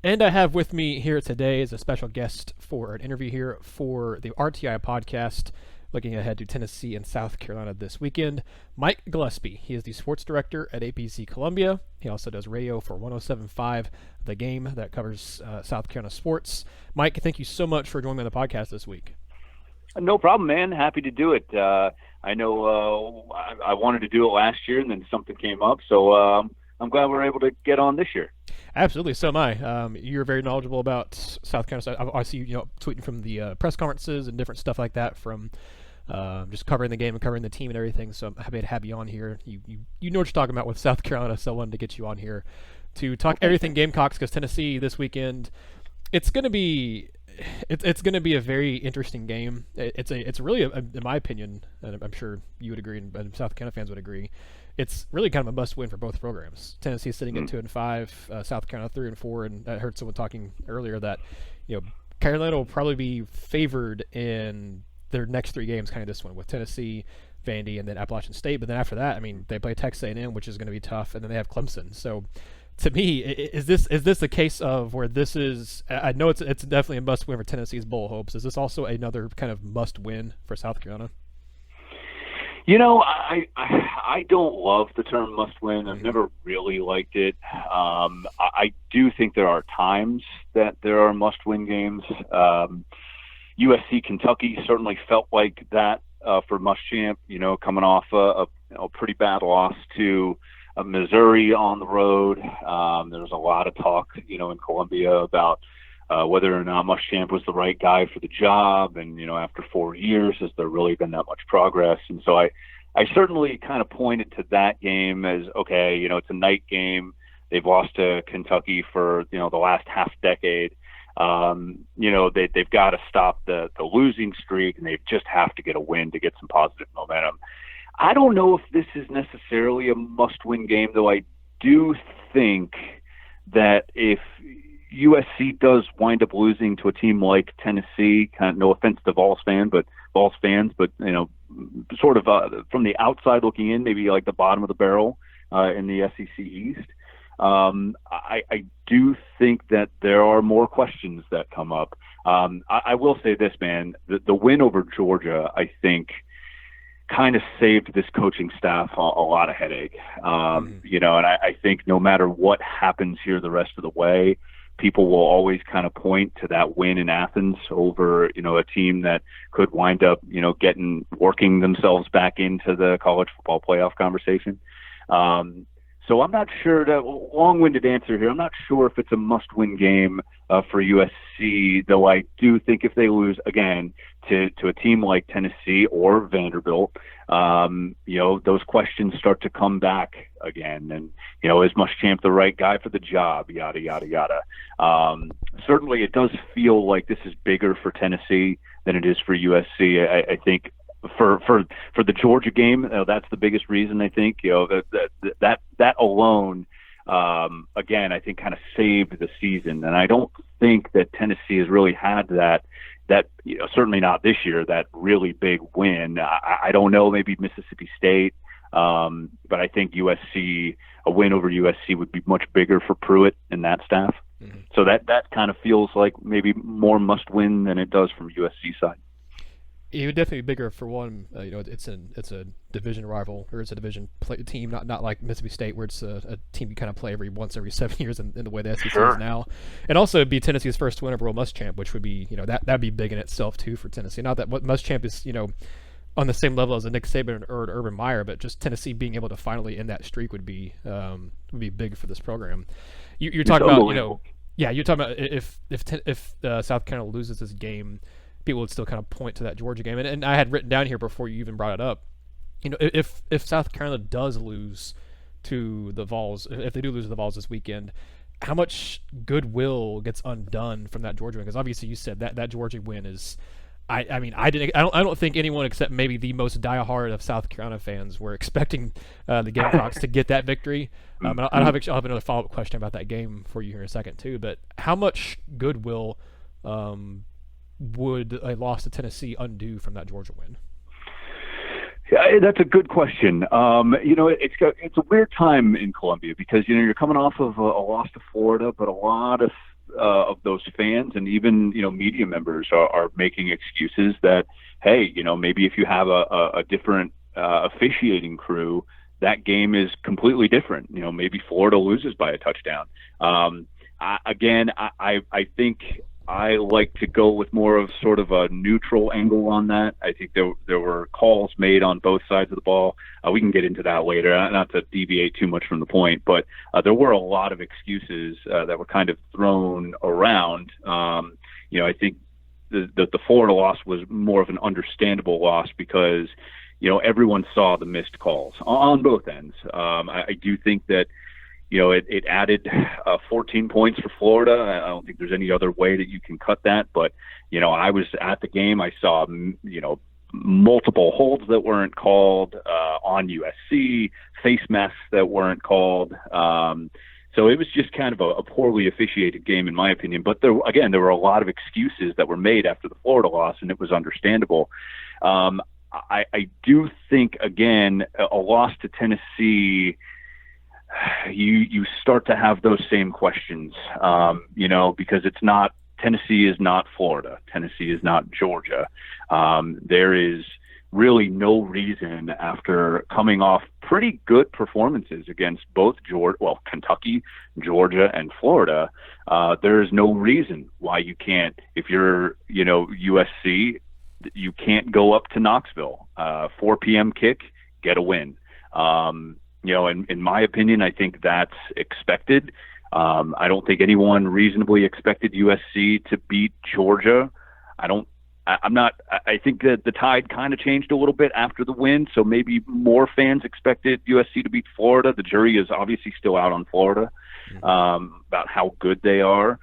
And I have with me here today as a special guest for an interview here for the RTI podcast, looking ahead to Tennessee and South Carolina this weekend, Mike Gillespie. He is the sports director at APC Columbia. He also does radio for 107.5 The Game that covers South Carolina sports. Mike, thank you so much for joining me on the podcast this week. No problem, man. Happy to do it. I know I wanted to do it last year, and then something came up, so I'm glad we're able to get on this year. Absolutely, so am I. You're very knowledgeable about South Carolina. I see you tweeting from the press conferences and different stuff like that from just covering the game and covering the team and everything. So I'm happy to have you on here. You know what you're talking about with South Carolina, so I wanted to get you on here to talk everything Gamecocks, because Tennessee this weekend, it's going to be a very interesting game. It's really, in my opinion, and I'm sure you would agree, and South Carolina fans would agree, it's really kind of a must-win for both programs. Tennessee sitting at 2-5, South Carolina 3-4, and I heard someone talking earlier that Carolina will probably be favored in their next three games, kind of this one with Tennessee, Vandy, and then Appalachian State. But then after that, I mean, they play Texas A&M, which is going to be tough, and then they have Clemson. So to me, is this a case of where this is? I know it's definitely a must-win for Tennessee's bowl hopes. Is this also another kind of must-win for South Carolina? I don't love the term must-win. I've never really liked it. I do think there are times that there are must-win games. USC Kentucky certainly felt like that for Muschamp. Coming off a pretty bad loss to Missouri on the road. There was a lot of talk, in Columbia about whether or not Muschamp was the right guy for the job. And, after 4 years, has there really been that much progress? And so I certainly kind of pointed to that game as, okay, it's a night game. They've lost to Kentucky for, the last half decade. They've got to stop the losing streak, and they just have to get a win to get some positive momentum. I don't know if this is necessarily a must-win game, though I do think that if USC does wind up losing to a team like Tennessee, kind of, no offense to Vols fans, but sort of from the outside looking in, maybe like the bottom of the barrel in the SEC East, I do think that there are more questions that come up. I will say this, man, the win over Georgia, I think, kind of saved this coaching staff a lot of headache. And I think no matter what happens here the rest of the way, people will always kind of point to that win in Athens over, a team that could wind up, working themselves back into the college football playoff conversation. So I'm not sure, long-winded answer here, I'm not sure if it's a must-win game for USC, though I do think if they lose, again, to a team like Tennessee or Vanderbilt, those questions start to come back again. And, is Muschamp the right guy for the job? Yada, yada, yada. Certainly it does feel like this is bigger for Tennessee than it is for USC. I think for the Georgia game, that's the biggest reason. I think that alone, again, I think kind of saved the season. And I don't think that Tennessee has really had that certainly not this year, that really big win. I don't know, maybe Mississippi State, but I think a win over USC would be much bigger for Pruitt and that staff. Mm-hmm. So that kind of feels like maybe more must win than it does from USC side. It would definitely be bigger for one. It's a division rival, or it's a division team, not like Mississippi State, where it's a team you kind of play every 7 years in the way the SEC is now. And also it'd be Tennessee's first win over Will Muschamp, which would be that'd be big in itself too for Tennessee. Not that what Muschamp is on the same level as a Nick Saban or an Urban Meyer, but just Tennessee being able to finally end that streak would be big for this program. You're talking about you're talking about if South Carolina loses this game, people would still kind of point to that Georgia game. And I had written down here before you even brought it up, if South Carolina does lose to the Vols, if they do lose to the Vols this weekend, how much goodwill gets undone from that Georgia win? Because obviously you said that Georgia win is, I don't think anyone except maybe the most diehard of South Carolina fans were expecting the Gamecocks to get that victory. I'll have another follow-up question about that game for you here in a second too. But how much goodwill would a loss to Tennessee undo from that Georgia win? Yeah, that's a good question. It's a weird time in Columbia because you're coming off of a loss to Florida, but a lot of of those fans and even media members are making excuses that, hey, maybe if you have a different officiating crew, that game is completely different. Maybe Florida loses by a touchdown. I think I like to go with more of sort of a neutral angle on that. I think there were calls made on both sides of the ball. We can get into that later, not to deviate too much from the point, but there were a lot of excuses that were kind of thrown around. I think the Florida loss was more of an understandable loss because everyone saw the missed calls on both ends. I do think that it added 14 points for Florida. I don't think there's any other way that you can cut that. But, I was at the game. I saw, multiple holds that weren't called on USC, face masks that weren't called. So it was just kind of a poorly officiated game, in my opinion. But there were a lot of excuses that were made after the Florida loss, and it was understandable. I do think, again, a loss to Tennessee, you start to have those same questions, because Tennessee is not Florida. Tennessee is not Georgia. There is really no reason, after coming off pretty good performances against both Kentucky, Georgia, and Florida, there is no reason why you can't, if you're, USC, you can't go up to Knoxville, 4 p.m. kick, get a win. In my opinion, I think that's expected. I don't think anyone reasonably expected USC to beat Georgia. I think that the tide kind of changed a little bit after the win, so maybe more fans expected USC to beat Florida. The jury is obviously still out on Florida about how good they are.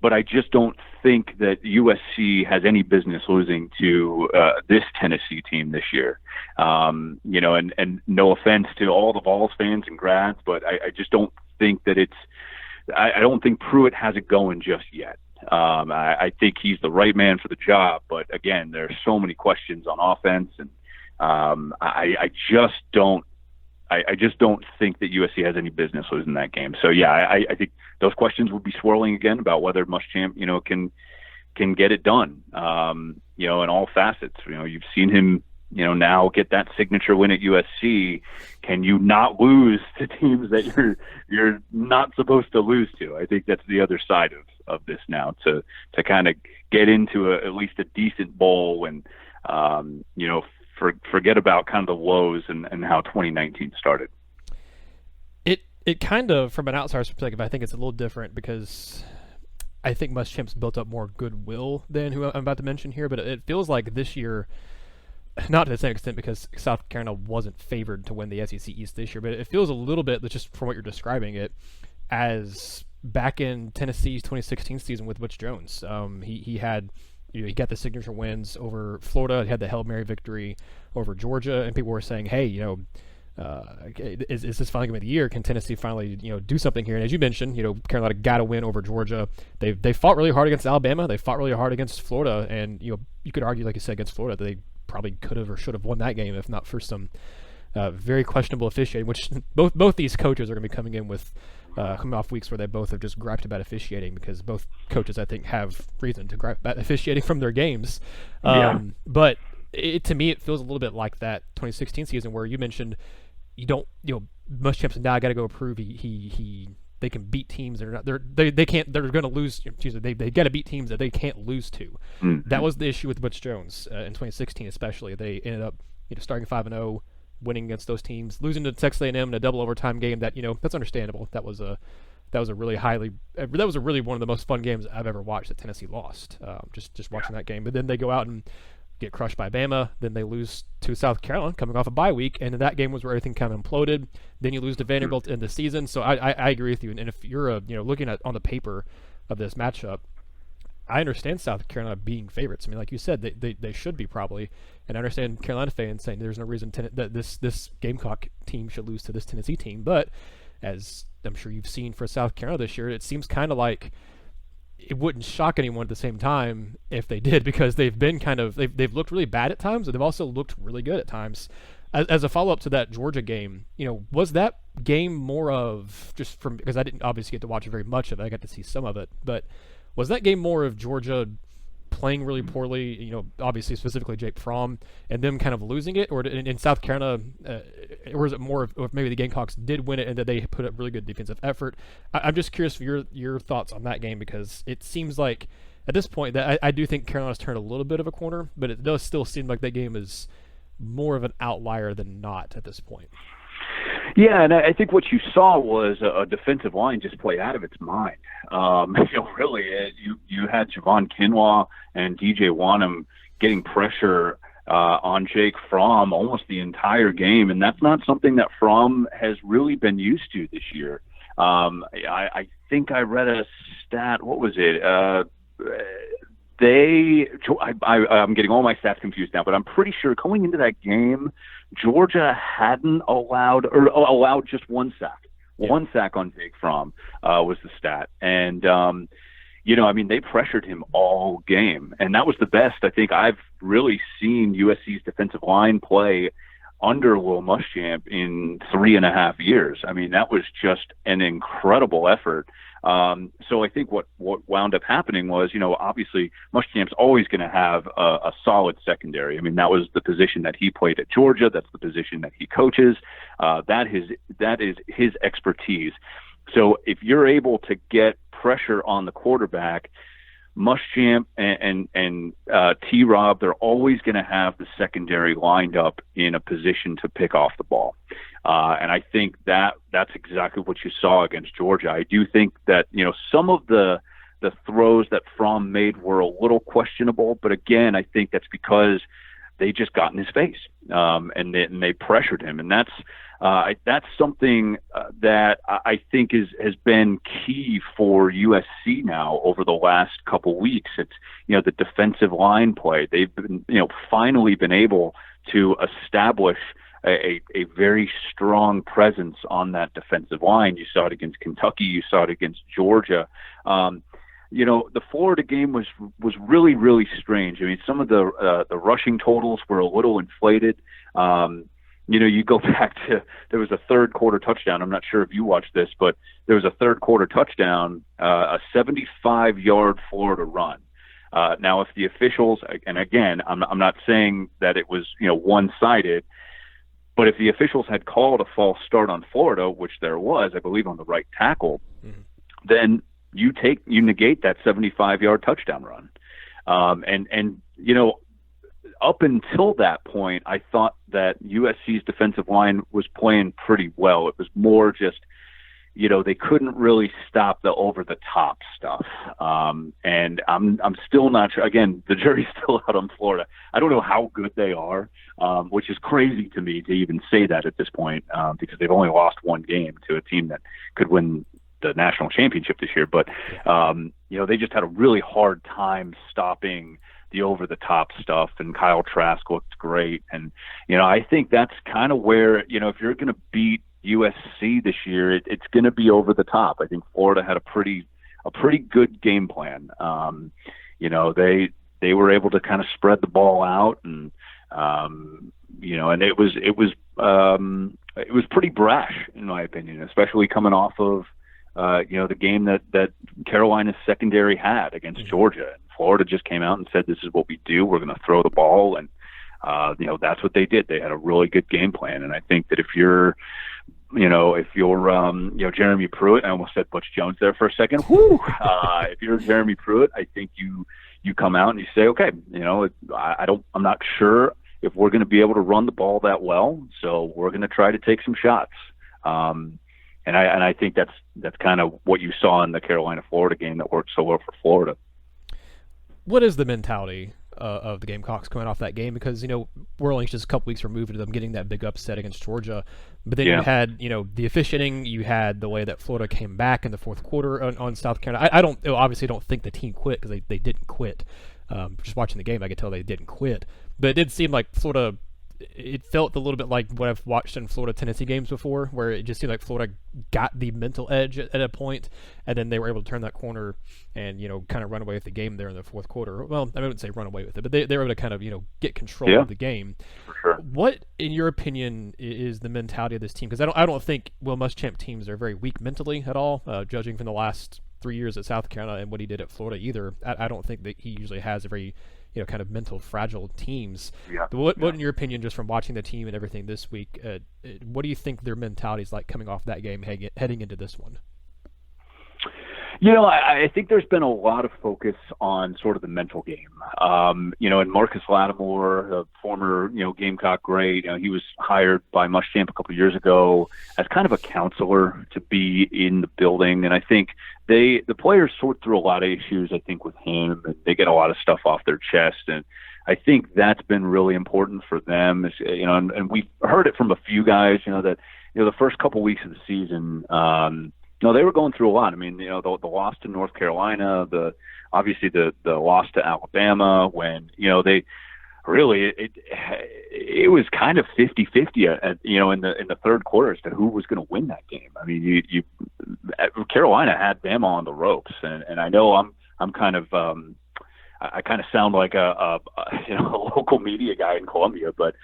But I just don't think that USC has any business losing to this Tennessee team this year. And no offense to all the Vols fans and grads, but I just don't think that I don't think Pruitt has it going just yet. I think he's the right man for the job, but again, there's so many questions on offense, and I just don't think that USC has any business losing that game. So yeah, I think those questions will be swirling again about whether Muschamp, can get it done, in all facets. You've seen him, now get that signature win at USC. Can you not lose to teams that you're not supposed to lose to? I think that's the other side of this now, to kind of get into at least a decent bowl and, forget about kind of the lows and how 2019 started. It kind of, from an outsider's perspective, I think it's a little different because I think Muschamp's built up more goodwill than who I'm about to mention here, but it feels like this year, not to the same extent because South Carolina wasn't favored to win the SEC East this year, but it feels a little bit, just from what you're describing it, as back in Tennessee's 2016 season with Butch Jones. He had, he got the signature wins over Florida. He had the Hail Mary victory over Georgia, and people were saying, hey, is this finally going to be the year? Can Tennessee finally, do something here? And as you mentioned, Carolina got a win over Georgia. They fought really hard against Alabama. They fought really hard against Florida, and you could argue, like you said, against Florida, they probably could have or should have won that game if not for some very questionable officiating. Which both these coaches are going to be coming in with. Coming off weeks where they both have just griped about officiating, because both coaches, I think, have reason to gripe about officiating from their games. But to me, it feels a little bit like that 2016 season where you mentioned Muschamp's now got to go prove they can beat teams that are not they're going to lose. They got to beat teams that they can't lose to. Mm-hmm. That was the issue with Butch Jones in 2016, especially. They ended up starting 5-0. Winning against those teams, losing to Texas A&M in a double overtime game that that's understandable. That was really one of the most fun games I've ever watched that Tennessee lost. Just watching that game, but then they go out and get crushed by Bama. Then they lose to South Carolina coming off a bye week, and that game was where everything kind of imploded. Then you lose to Vanderbilt in the season. So I agree with you. And if you're looking at on the paper of this matchup, I understand South Carolina being favorites. I mean, like you said, they should be probably, and I understand Carolina fans saying there's no reason that this Gamecock team should lose to this Tennessee team. But as I'm sure you've seen for South Carolina this year, it seems kind of like it wouldn't shock anyone at the same time if they did, because they've been they've looked really bad at times, but they've also looked really good at times. As a follow up to that Georgia game, was that game more of just from because I didn't obviously get to watch very much of it. I got to see some of it, but was that game more of Georgia playing really poorly? Obviously specifically Jake Fromm and them kind of losing it, or in South Carolina, or is it more of maybe the Gamecocks did win it and that they put up really good defensive effort? I'm just curious for your thoughts on that game because it seems like at this point that I do think Carolina's turned a little bit of a corner, but it does still seem like that game is more of an outlier than not at this point. Yeah, and I think what you saw was a defensive line just play out of its mind. Really, you had Javon Kinlaw and DJ Wanham getting pressure on Jake Fromm almost the entire game, and that's not something that Fromm has really been used to this year. I think I read a stat. What was it? I'm getting all my stats confused now, but I'm pretty sure going into that game, Georgia hadn't allowed just one sack. Yeah. One sack on Jake Fromm was the stat. And, they pressured him all game. And that was the best I think I've really seen USC's defensive line play under Will Muschamp in 3.5 years. I mean, that was just an incredible effort. So I think what wound up happening was, obviously Muschamp's always going to have a solid secondary. I mean, that was the position that he played at Georgia. That's the position that he coaches. That is his expertise. So if you're able to get pressure on the quarterback, Muschamp and T-Rob, they're always going to have the secondary lined up in a position to pick off the ball. And I think that's exactly what you saw against Georgia. I do think that, some of the throws that Fromm made were a little questionable, but again, I think that's because they just got in his face, and they pressured him. And that's something that I think has been key for USC now over the last couple weeks. It's, the defensive line play. They've been, finally been able to establish a very strong presence on that defensive line. You saw it against Kentucky. You saw it against Georgia. The Florida game was really, really strange. I mean, some of the rushing totals were a little inflated. You go back to, there was a third quarter touchdown. I'm not sure if you watched this, but there was a third quarter touchdown, a 75-yard Florida run. Now, if the officials, and again, I'm not saying that it was, one-sided, but if the officials had called a false start on Florida, which there was, I believe, on the right tackle, then you negate that 75-yard touchdown run. Up until that point, I thought that USC's defensive line was playing pretty well. It was more just, they couldn't really stop the over-the-top stuff. And I'm still not sure. Again, the jury's still out on Florida. I don't know how good they are, which is crazy to me to even say that at this point, because they've only lost one game to a team that could win the national championship this year. But, they just had a really hard time stopping the over-the-top stuff, and Kyle Trask looked great. And, I think that's kind of where, if you're going to beat USC this year, it's going to be over the top. I think Florida had a pretty good game plan. They were able to kind of spread the ball out, and and it was pretty brash in my opinion, especially coming off of the game that Carolina's secondary had against Georgia. Florida just came out and said, "This is what we do. We're going to throw the ball," and that's what they did. They had a really good game plan, and I think that if you're Jeremy Pruitt, I almost said Butch Jones there for a second. If you're Jeremy Pruitt, I think you come out and you say, okay, I'm not sure if we're going to be able to run the ball that well, so we're going to try to take some shots. And I think that's kind of what you saw in the Carolina-Florida game that worked so well for Florida. What is the mentality of the Gamecocks coming off that game? Because, we're only just a couple weeks removed from them getting that big upset against Georgia. But then you had, the officiating, you had the way that Florida came back in the fourth quarter on South Carolina. I obviously don't think the team quit because they didn't quit. Just watching the game, I could tell they didn't quit. But it did seem like Florida it felt a little bit like what I've watched in Florida-Tennessee games before, where it just seemed like Florida got the mental edge at a point, and then they were able to turn that corner and, kind of run away with the game there in the fourth quarter. Well, I wouldn't say run away with it, but they were able to kind of, get control of the game. For sure. What, in your opinion, is the mentality of this team? Because I don't think Will Muschamp teams are very weak mentally at all, judging from the last 3 years at South Carolina and what he did at Florida either. I don't think that he usually has a very kind of mental fragile teams. Yeah. But what in your opinion, just from watching the team and everything this week, what do you think their mentality is like coming off that game, heading into this one? I think there's been a lot of focus on sort of the mental game. And Marcus Lattimore, a former, Gamecock great, he was hired by Muschamp a couple of years ago as kind of a counselor to be in the building. And I think the players sort through a lot of issues, I think, with him, and they get a lot of stuff off their chest. And I think that's been really important for them, and we've heard it from a few guys, that, the first couple weeks of the season, they were going through a lot. I mean, the loss to North Carolina, obviously the loss to Alabama, when, they really, it was kind of 50-50 in the third quarter as to who was going to win that game. I mean, Carolina had them on the ropes, and I know I'm kind of, I kind of sound like a local media guy in Columbia, but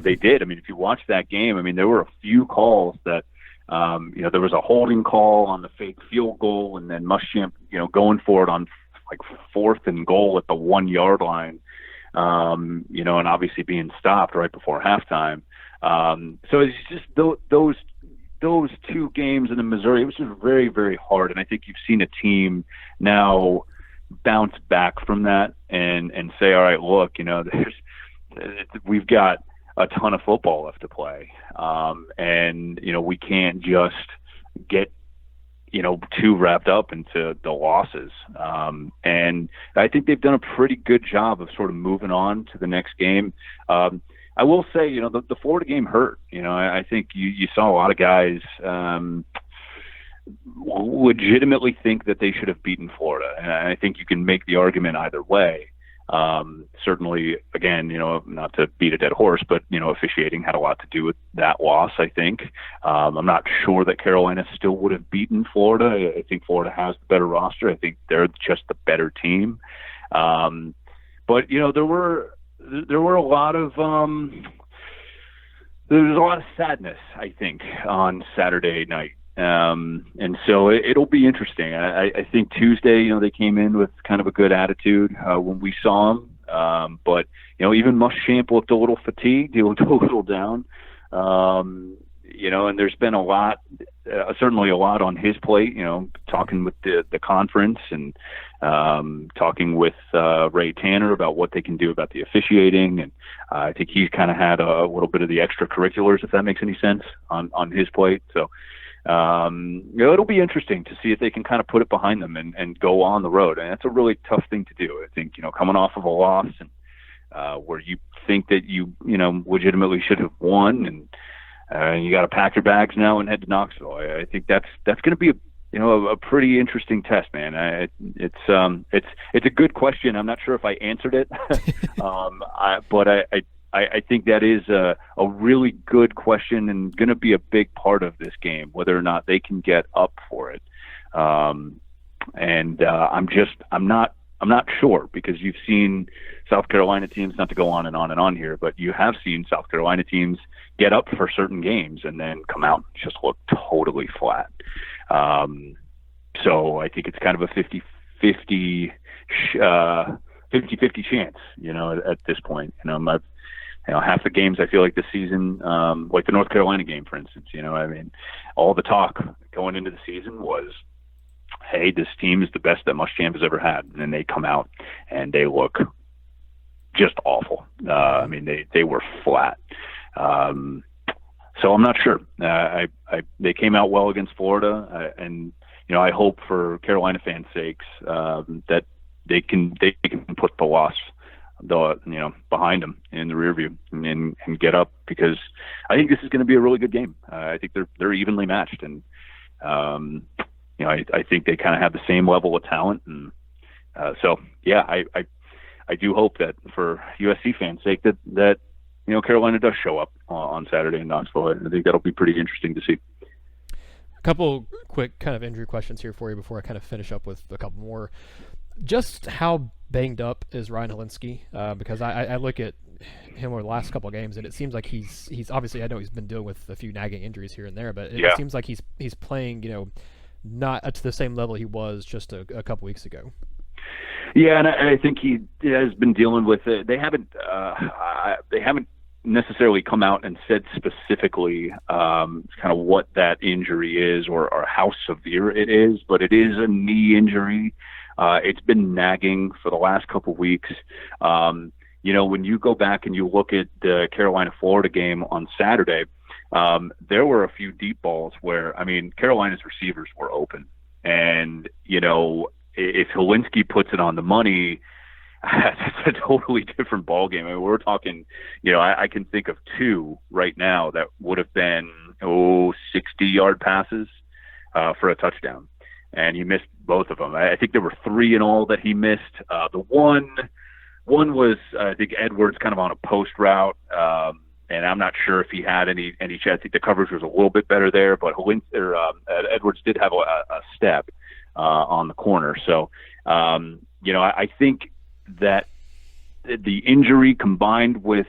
they did. I mean, if you watch that game, I mean, there were a few calls that, there was a holding call on the fake field goal, and then Muschamp, going for it on like 4th and goal at the 1 yard line, and obviously being stopped right before halftime. So it's just those two games in the Missouri, it was just very, very hard. And I think you've seen a team now bounce back from that and say, all right, look, we've got a ton of football left to play. And we can't just get, too wrapped up into the losses. And I think they've done a pretty good job of sort of moving on to the next game. I will say, the Florida game hurt. I think you saw a lot of guys legitimately think that they should have beaten Florida. And I think you can make the argument either way. Certainly, again, not to beat a dead horse, but, officiating had a lot to do with that loss, I think. I'm not sure that Carolina still would have beaten Florida. I think Florida has the better roster. I think they're just the better team. But, there were a lot of, there was a lot of sadness, I think, on Saturday night. And so it'll be interesting. I think Tuesday, they came in with kind of a good attitude when we saw them. But, even Muschamp looked a little fatigued. He looked a little down. And there's been a lot, certainly a lot on his plate, talking with the conference and talking with Ray Tanner about what they can do about the officiating. And I think he's kind of had a little bit of the extracurriculars, if that makes any sense, on his plate. So, it'll be interesting to see if they can kind of put it behind them and go on the road. And that's a really tough thing to do. I think, coming off of a loss and where you think that you legitimately should have won, and you got to pack your bags now and head to Knoxville. I think that's going to be a pretty interesting test, man. It's a good question. I'm not sure if I answered it, but I think that is a really good question and going to be a big part of this game, whether or not they can get up for it. I'm not sure, because you've seen South Carolina teams, not to go on and on and on here, but you have seen South Carolina teams get up for certain games and then come out and just look totally flat. So I think it's kind of a 50-50 chance, at this point. Half the games I feel like this season, like the North Carolina game, for instance, all the talk going into the season was, hey, this team is the best that Muschamp has ever had. And then they come out and they look just awful. They were flat. So I'm not sure. They came out well against Florida, and I hope for Carolina fans' sakes that they can put the loss behind them in the rear view and get up, because I think this is going to be a really good game. I think they're evenly matched, and I think they kind of have the same level of talent, and so yeah, I do hope that for USC fans' sake that Carolina does show up on Saturday in Knoxville. I think that'll be pretty interesting to see. A couple quick kind of injury questions here for you before I kind of finish up with a couple more. Just how banged up is Ryan Helinski? Because I look at him over the last couple of games, and it seems like he's obviously, I know he's been dealing with a few nagging injuries here and there, but it seems like he's playing, not up to the same level he was just a couple weeks ago. Yeah, and I think he has been dealing with it. They haven't necessarily come out and said specifically kind of what that injury is or how severe it is, but it is a knee injury. It's been nagging for the last couple of weeks. When you go back and you look at the Carolina-Florida game on Saturday, there were a few deep balls where, Carolina's receivers were open. And, if Helinski puts it on the money, that's a totally different ballgame. We're talking, I can think of two right now that would have been, 60-yard passes for a touchdown. And he missed both of them. I think there were three in all that he missed. The one was, I think, Edwards kind of on a post route, and I'm not sure if he had any chance. I think the coverage was a little bit better there, but Edwards did have a step on the corner. So, I think that the injury combined with,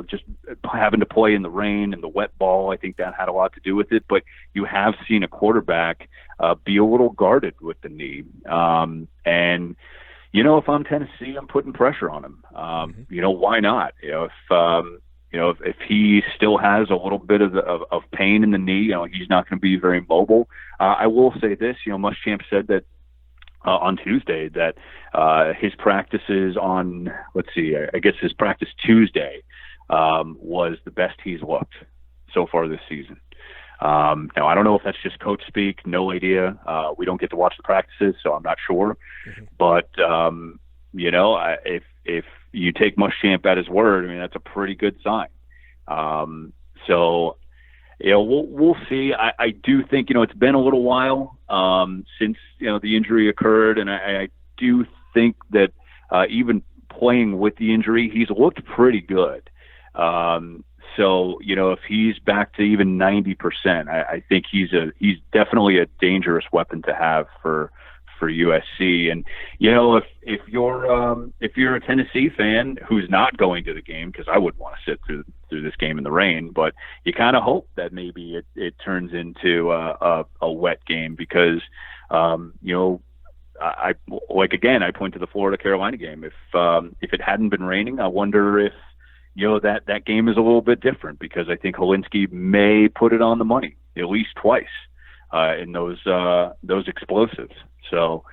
just having to play in the rain and the wet ball, I think that had a lot to do with it. But you have seen a quarterback be a little guarded with the knee. And, if I'm Tennessee, I'm putting pressure on him. Why not? If he still has a little bit of pain in the knee, he's not going to be very mobile. I will say this, Muschamp said that on Tuesday that his practices on, I guess his practice Tuesday was the best he's looked so far this season. Now, I don't know if that's just coach speak, no idea. We don't get to watch the practices, so I'm not sure. Mm-hmm. But, if you take Muschamp at his word, that's a pretty good sign. So, we'll see. I do think, it's been a little while since, the injury occurred, and I do think that even playing with the injury, he's looked pretty good. So, if he's back to even 90%, I think he's definitely a dangerous weapon to have for USC. And, if you're a Tennessee fan who's not going to the game, because I wouldn't want to sit through this game in the rain, but you kind of hope that maybe it turns into a wet game because, I point to the Florida Carolina game. If it hadn't been raining, I wonder if, that game is a little bit different because I think Helinski may put it on the money at least twice in those explosives. So,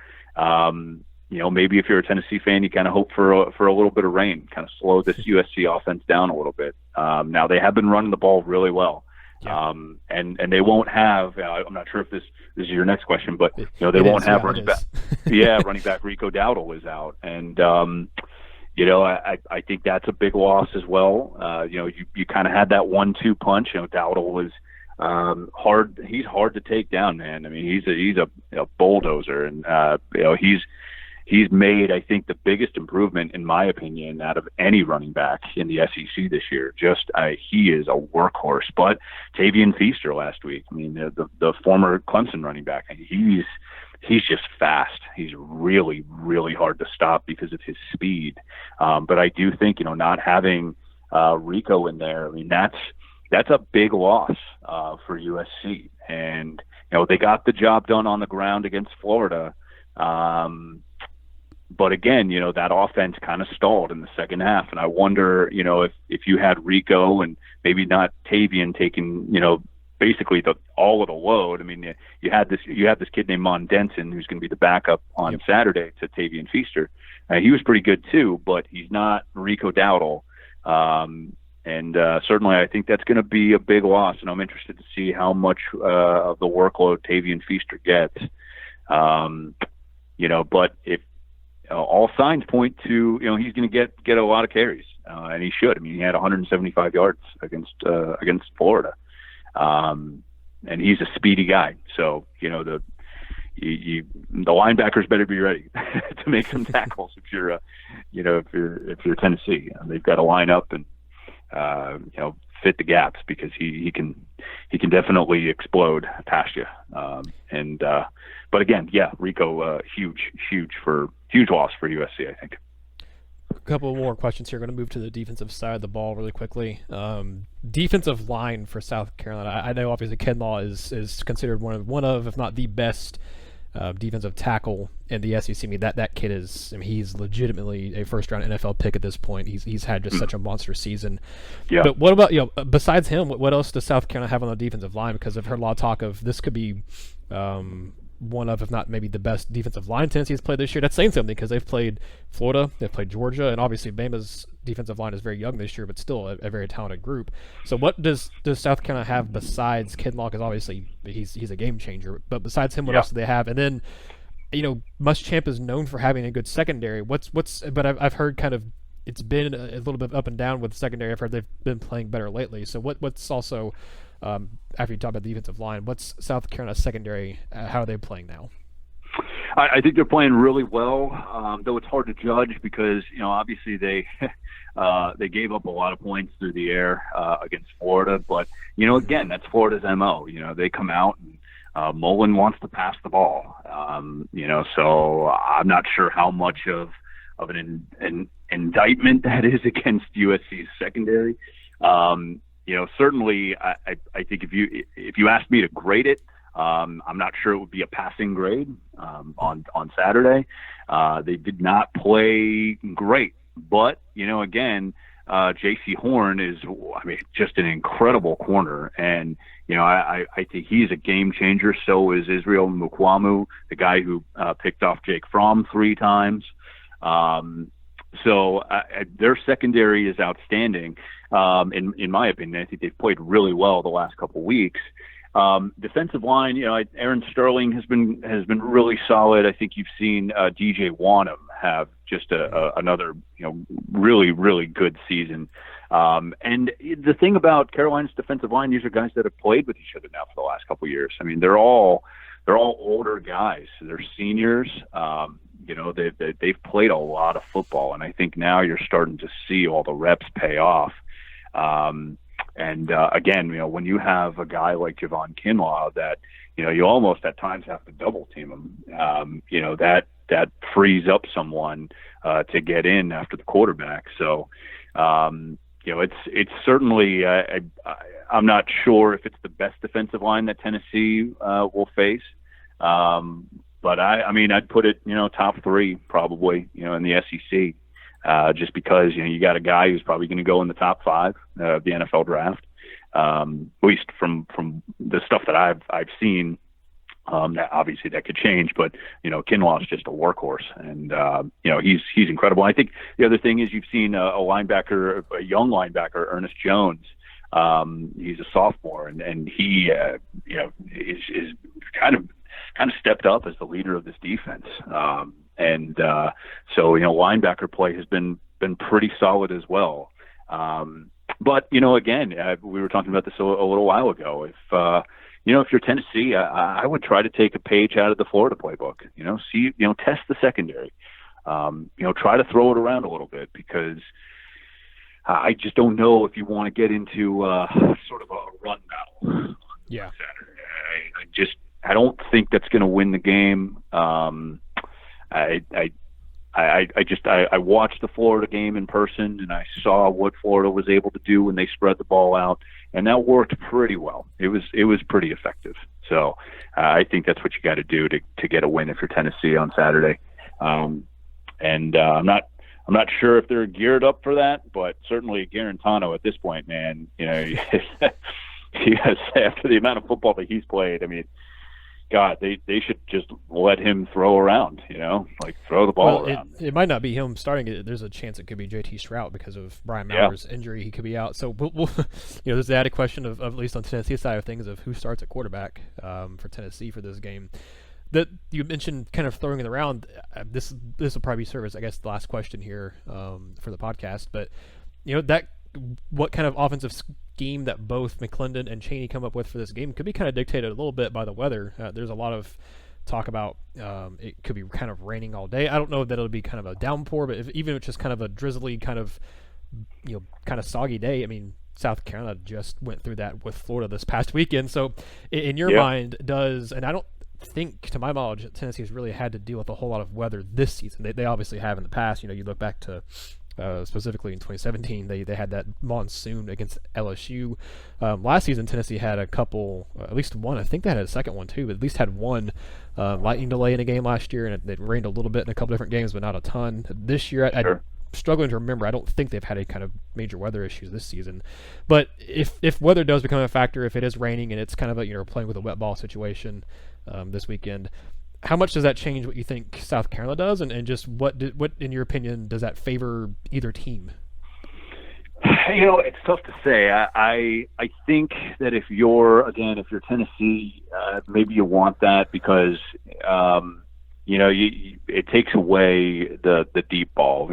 maybe if you're a Tennessee fan, you kind of hope for a little bit of rain, kind of slow this USC offense down a little bit. Now they have been running the ball really well. Yeah. And they won't have, I'm not sure if this is your next question, but, they won't have running back. Running back Rico Dowdle is out. And, I think that's a big loss as well. You kind of had that 1-2 punch. Dowdle was hard. He's hard to take down, man. He's a bulldozer, and he's made, I think, the biggest improvement, in my opinion, out of any running back in the SEC this year. He is a workhorse. But Tavian Feaster last week, the former Clemson running back, he's just fast. He's really, really hard to stop because of his speed. But I do think, not having Rico in there, that's a big loss for USC. And, they got the job done on the ground against Florida. But again, that offense kind of stalled in the second half. And I wonder, if you had Rico and maybe not Tavian taking, basically all of the load. You had this kid named Mon Denson who's going to be the backup on Saturday to Tavian Feaster. He was pretty good too, but he's not Rico Dowdle. And certainly I think that's going to be a big loss, and I'm interested to see how much of the workload Tavian Feaster gets. But if all signs point to, he's going to get a lot of carries, and he should. He had 175 yards against Florida, and he's a speedy guy. So the linebackers better be ready to make some tackles if you're Tennessee. They've got to line up and fit the gaps, because he can definitely explode past you. But again, Rico, huge loss for USC, I think. A couple more questions here. Going to move to the defensive side of the ball really quickly. Defensive line for South Carolina. I know obviously Kinlaw is considered one of if not the best defensive tackle in the SEC. I mean, that kid is. I mean, he's legitimately a first-round NFL pick at this point. He's had just such a monster season. Yeah. But what about besides him? What else does South Carolina have on the defensive line? Because I've heard a lot of talk of this could be one of, if not maybe the best defensive line Tennessee's played this year. That's saying something, because they've played Florida, they've played Georgia, and obviously Bama's defensive line is very young this year, but still a very talented group. So what does South Carolina have besides Kinlaw? Because obviously he's a game changer. But besides him, what else do they have? And then, Muschamp is known for having a good secondary. But I've heard kind of it's been a little bit up and down with the secondary. I've heard they've been playing better lately. So what's also after you talk about the defensive line, what's South Carolina's secondary? How are they playing now? I think they're playing really well, though it's hard to judge because obviously they gave up a lot of points through the air against Florida. But again, that's Florida's MO. They come out and Mullen wants to pass the ball. So I'm not sure how much of an indictment that is against USC's secondary. Certainly, I think if you asked me to grade it, I'm not sure it would be a passing grade on Saturday. They did not play great, but again, J.C. Horn is just an incredible corner, and I think he's a game changer. So is Israel Mukwamu, the guy who picked off Jake Fromm 3 times. So their secondary is outstanding. In my opinion, I think they've played really well the last couple weeks. Defensive line, Aaron Sterling has been really solid. I think you've seen DJ Wanham have just another really, really good season. And the thing about Carolina's defensive line, these are guys that have played with each other now for the last couple of years. I mean, they're all older guys. They're seniors. They've played a lot of football, and I think now you're starting to see all the reps pay off. Again, when you have a guy like Javon Kinlaw that, you almost at times have to double team him, that frees up someone to get in after the quarterback. So, it's certainly, I'm not sure if it's the best defensive line that Tennessee will face. But I'd put it, top 3 probably, in the SEC. Just because you got a guy who's probably going to go in the top 5 of the NFL draft, at least from the stuff that I've seen. That obviously that could change, but Kinlaw is just a workhorse, and he's incredible. I think the other thing is you've seen a young linebacker, Ernest Jones. He's a sophomore, and he is kind of stepped up as the leader of this defense. So linebacker play has been pretty solid as well. But again, we were talking about this a little while ago. If you're Tennessee, I would try to take a page out of the Florida playbook. Test the secondary. Try to throw it around a little bit, because I just don't know if you want to get into sort of a run battle. Yeah. On Saturday. I don't think that's going to win the game. I watched the Florida game in person, and I saw what Florida was able to do when they spread the ball out, and that worked pretty well. It was pretty effective. So I think that's what you got to do to get a win if you're Tennessee on Saturday. I'm not sure if they're geared up for that, but certainly Garantano at this point, man, he has, after the amount of football that he's played, God, they should just let him throw around, throw the ball around. It might not be him starting it. There's a chance it could be JT Strout because of Brian Mauer's injury. He could be out. So, we'll there's the added question of at least on Tennessee's side of things, of who starts at quarterback for Tennessee for this game. That you mentioned kind of throwing it around. This will probably serve as, I guess, the last question here for the podcast. But, what kind of offensive scheme that both McClendon and Chaney come up with for this game could be kind of dictated a little bit by the weather. There's a lot of talk about it could be kind of raining all day. I don't know that it'll be kind of a downpour, but even if it's just kind of a drizzly kind of kind of soggy day. I mean, South Carolina just went through that with Florida this past weekend. So in your mind, and I don't think, to my knowledge, Tennessee's really had to deal with a whole lot of weather this season. They obviously have in the past. You look back to specifically in 2017, they had that monsoon against LSU. Last season, Tennessee had a couple, at least one. I think they had a second one too, but at least had one lightning delay in a game last year, and it rained a little bit in a couple different games, but not a ton. This year, I'm struggling to remember. I don't think they've had any kind of major weather issues this season. But if weather does become a factor, if it is raining and it's kind of playing with a wet ball situation this weekend, how much does that change what you think South Carolina does, and just what in your opinion does that favor either team? It's tough to say. I think that if you're Tennessee, maybe you want that because it takes away the deep ball.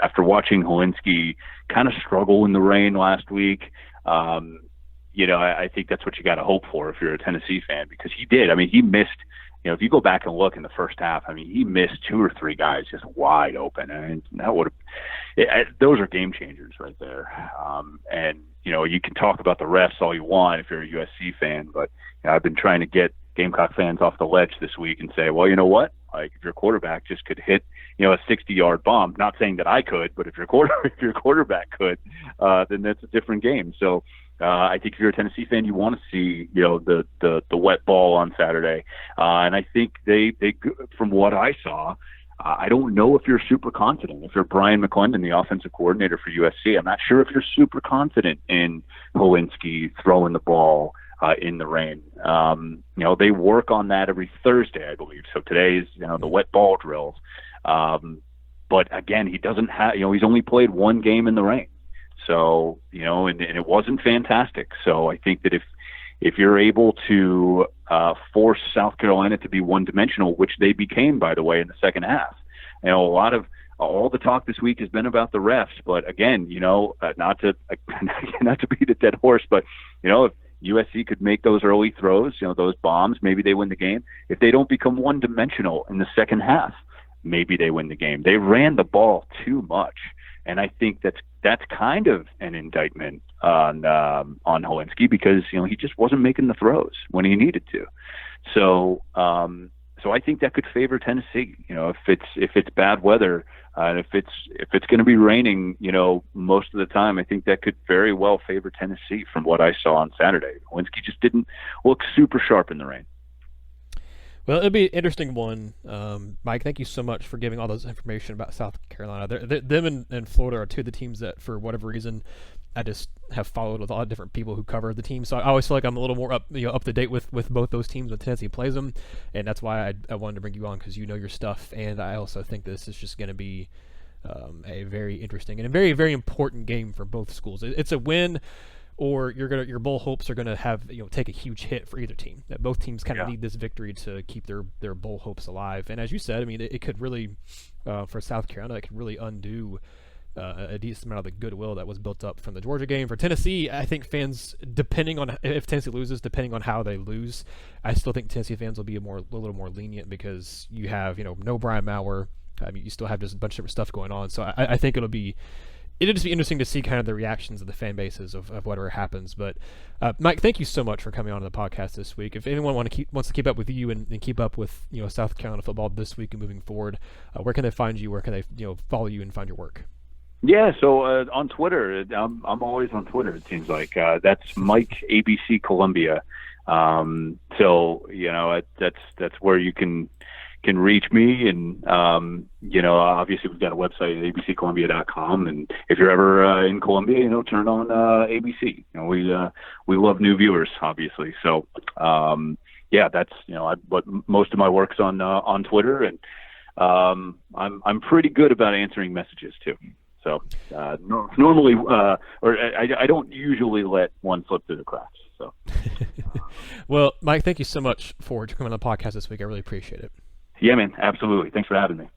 After watching Helinski kind of struggle in the rain last week, I think that's what you got to hope for if you're a Tennessee fan, because he did. I mean, he missed. If you go back and look in the first half, I mean, he missed 2 or 3 guys just wide open, and that those are game changers right there. And you can talk about the refs all you want if you're a USC fan, but I've been trying to get Gamecock fans off the ledge this week and say, well, you know what? Like, if your quarterback just could hit, a 60-yard bomb, not saying that I could, but if your quarterback could, then that's a different game. So I think if you're a Tennessee fan, you want to see, the wet ball on Saturday. And I think they from what I saw, I don't know if you're super confident. If you're Brian McClendon, the offensive coordinator for USC, I'm not sure if you're super confident in Helinski throwing the ball in the rain. They work on that every Thursday, I believe. So today's, the wet ball drills. But again, he doesn't have, he's only played 1 game in the rain. So, and it wasn't fantastic. So I think that if you're able to force South Carolina to be one-dimensional, which they became, by the way, in the second half, a lot of all the talk this week has been about the refs. But again, not to beat a dead horse, but if USC could make those early throws, those bombs, maybe they win the game. If they don't become one-dimensional in the second half, maybe they win the game. They ran the ball too much. And I think that's kind of an indictment on Helinski, because he just wasn't making the throws when he needed to. So I think that could favor Tennessee. If it's bad weather, and if it's going to be raining, most of the time, I think that could very well favor Tennessee from what I saw on Saturday. Helinski just didn't look super sharp in the rain. Well, it'll be an interesting one. Mike, thank you so much for giving all this information about South Carolina. Them and Florida are 2 of the teams that, for whatever reason, I just have followed with a lot of different people who cover the team. So I always feel like I'm a little more up to date with both those teams when Tennessee plays them, and that's why I wanted to bring you on, because you know your stuff. And I also think this is just going to be a very interesting and a very, very important game for both schools. It's a win, or your bowl hopes are going to have take a huge hit for either team. That both teams kind of need this victory to keep their bowl hopes alive. And as you said, I mean, it could really for South Carolina, it could really undo a decent amount of the goodwill that was built up from the Georgia game. For Tennessee, I think fans, depending on if Tennessee loses, depending on how they lose, I still think Tennessee fans will be a little more lenient, because you have no Brian Maurer. I mean, you still have just a bunch of different stuff going on. So I think it'll just be interesting to see kind of the reactions of the fan bases of whatever happens. But Mike, thank you so much for coming on to the podcast this week. If anyone wants to keep up with you and keep up with South Carolina football this week and moving forward, where can they find you? Where can they follow you and find your work? Yeah, so on Twitter, I'm always on Twitter. It seems like that's Mike ABC Columbia. So that's where you can reach me, and obviously we've got a website at abccolumbia.com, and if you're ever in Columbia, turn on ABC. We love new viewers, obviously. So that's but most of my work's on Twitter, and I'm pretty good about answering messages too. So normally, or I don't usually let one slip through the cracks. So, well, Mike, thank you so much for coming on the podcast this week. I really appreciate it. Yeah, man, absolutely. Thanks for having me.